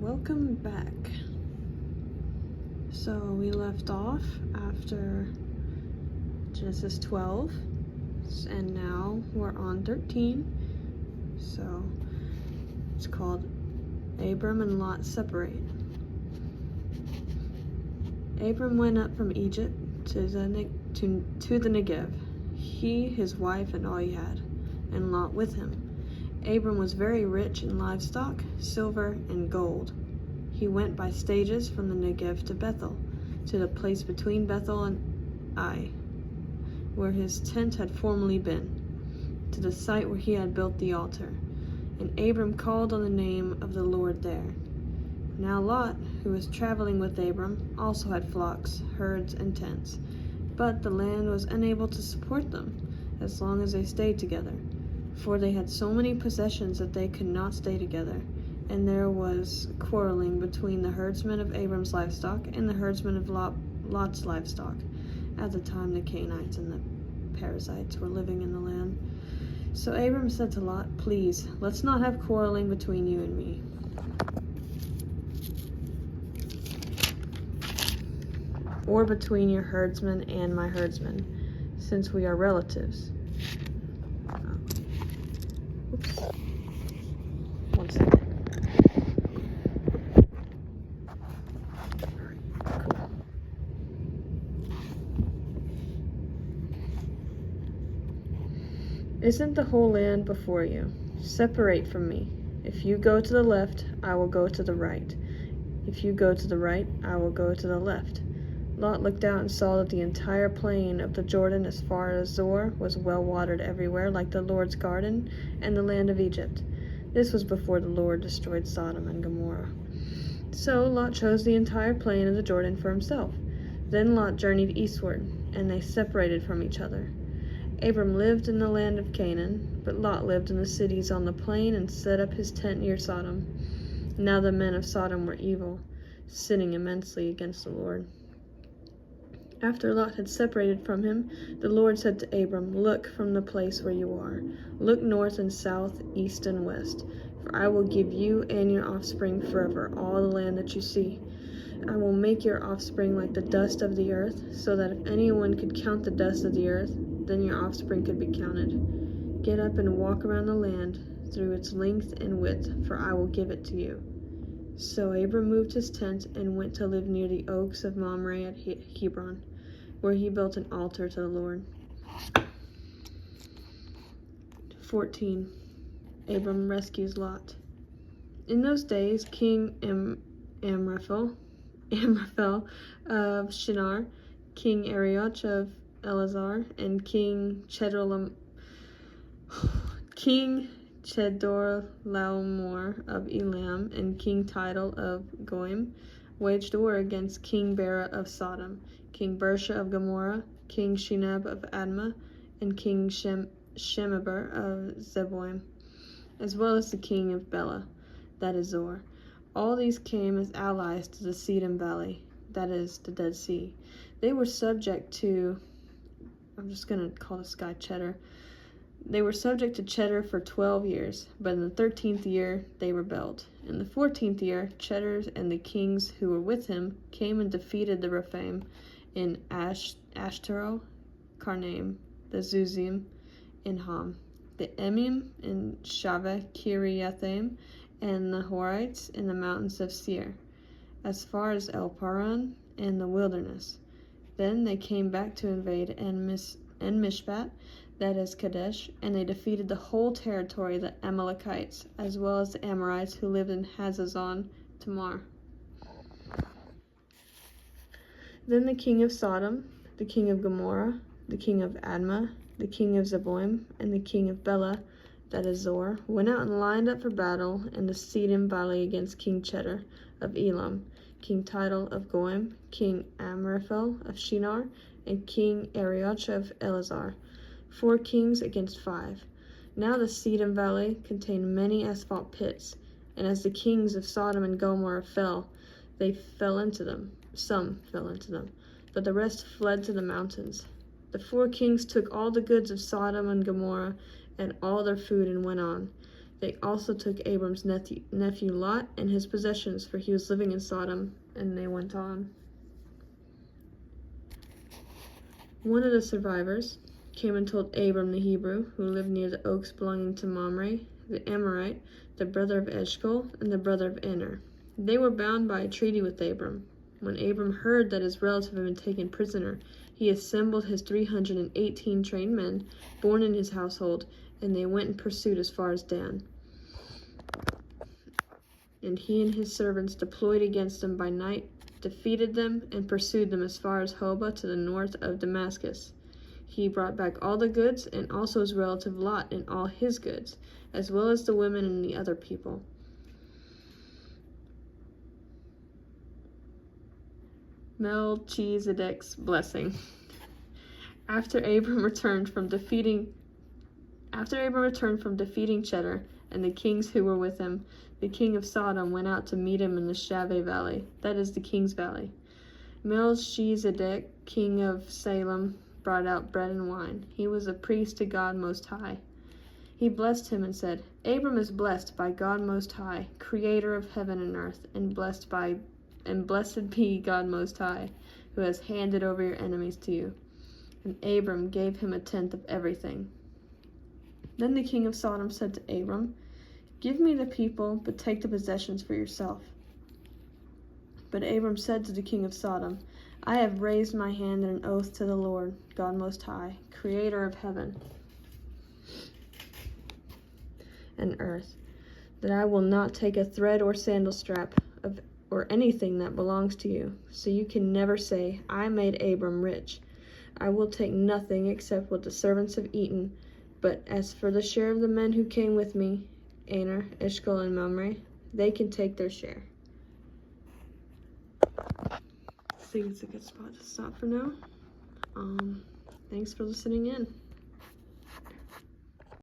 welcome back. So we left off after Genesis 12, and now we're on 13. So it's called Abram and Lot Separate. Abram went up from Egypt to the Negev, he, his wife, and all he had, and Lot with him. Abram was very rich in livestock, silver, and gold. He went by stages from the Negev to Bethel, to the place between Bethel and Ai, where his tent had formerly been, to the site where he had built the altar. And Abram called on the name of the Lord there. Now Lot, who was traveling with Abram, also had flocks, herds, and tents, but the land was unable to support them as long as they stayed together, for they had so many possessions that they could not stay together, and there was quarreling between the herdsmen of Abram's livestock and the herdsmen of Lot's livestock. At the time the Canaanites and the Perizzites were living in the land. So Abram said to Lot, "Please, let's not have quarreling between you and me. Or between your herdsmen and my herdsmen, since we are relatives." Oops. One second. Cool. Isn't the whole land before you? Separate from me. If you go to the left, I will go to the right. If you go to the right, I will go to the left. Lot looked out and saw that the entire plain of the Jordan as far as Zoar was well watered everywhere, like the Lord's garden and the land of Egypt. This was before the Lord destroyed Sodom and Gomorrah. So Lot chose the entire plain of the Jordan for himself. Then Lot journeyed eastward, and they separated from each other. Abram lived in the land of Canaan, but Lot lived in the cities on the plain and set up his tent near Sodom. Now the men of Sodom were evil, sinning immensely against the Lord. After Lot had separated from him, the Lord said to Abram, "Look from the place where you are. Look north and south, east and west, for I will give you and your offspring forever all the land that you see. I will make your offspring like the dust of the earth, so that if anyone could count the dust of the earth, then your offspring could be counted. Get up and walk around the land through its length and width, for I will give it to you." So Abram moved his tent and went to live near the oaks of Mamre at Hebron, where he built an altar to the Lord. 14. Abram rescues Lot. In those days, King Amraphel of Shinar, King Arioch of Elazar, and King Chedorlaomer of Elam, and King Tidal of Goim waged war against King Bera of Sodom, King Bersha of Gomorrah, King Shinab of Admah, and King Shemeber of Zeboim, as well as the king of Bela, that is Zoar. All these came as allies to the Sedom Valley, that is the Dead Sea. They were subject to, I'm just going to call this guy Cheddar. They were subject to Cheddar for 12 years, but in the 13th year they rebelled. In the 14th year, Cheddar and the kings who were with him came and defeated the Rephaim in Ashtaro, Karnaim, the Zuzim in Ham, the Emim in Shaveh Kiriathaim, and the Horites in the mountains of Seir, as far as El Paran and the wilderness. Then they came back to invade Mishpat, that is Kadesh, and they defeated the whole territory of the Amalekites, as well as the Amorites who lived in Hazazon Tamar. Then the king of Sodom, the king of Gomorrah, the king of Admah, the king of Zeboim, and the king of Bela, that is Zoar, went out and lined up for battle in the Sedom Valley against King Cheddar of Elam, King Tidal of Goim, King Amraphel of Shinar, and King Arioch of Elazar, 4 kings against 5. Now the Sedom Valley contained many asphalt pits, and as the kings of Sodom and Gomorrah fell, some fell into them, but the rest fled to the mountains. The 4 kings took all the goods of Sodom and Gomorrah and all their food and went on. They also took Abram's nephew Lot and his possessions, for he was living in Sodom, and they went on. One of the survivors came and told Abram the Hebrew, who lived near the oaks belonging to Mamre, the Amorite, the brother of Eshcol, and the brother of Aner. They were bound by a treaty with Abram. When Abram heard that his relative had been taken prisoner, he assembled his 318 trained men, born in his household, and they went in pursuit as far as Dan. And he and his servants deployed against them by night, defeated them, and pursued them as far as Hobah to the north of Damascus. He brought back all the goods, and also his relative Lot and all his goods, as well as the women and the other people. Melchizedek's blessing. After Abram returned from defeating Cheddar and the kings who were with him, the king of Sodom went out to meet him in the Shaveh Valley, that is the King's Valley. Melchizedek, king of Salem, brought out bread and wine. He was a priest to God Most High. He blessed him and said, Abram is blessed by God Most High, creator of heaven and earth, and blessed be God Most High, who has handed over your enemies to you. And Abram gave him a tenth of everything. Then the king of Sodom said to Abram, Give me the people, but take the possessions for yourself. But Abram said to the king of Sodom, I have raised my hand in an oath to the Lord, God Most High, creator of heaven and earth, that I will not take a thread or sandal strap or anything that belongs to you. So you can never say, I made Abram rich. I will take nothing except what the servants have eaten. But as for the share of the men who came with me, Aner, Eshcol, and Mamre, they can take their share. I think it's a good spot to stop for now. Thanks for listening in.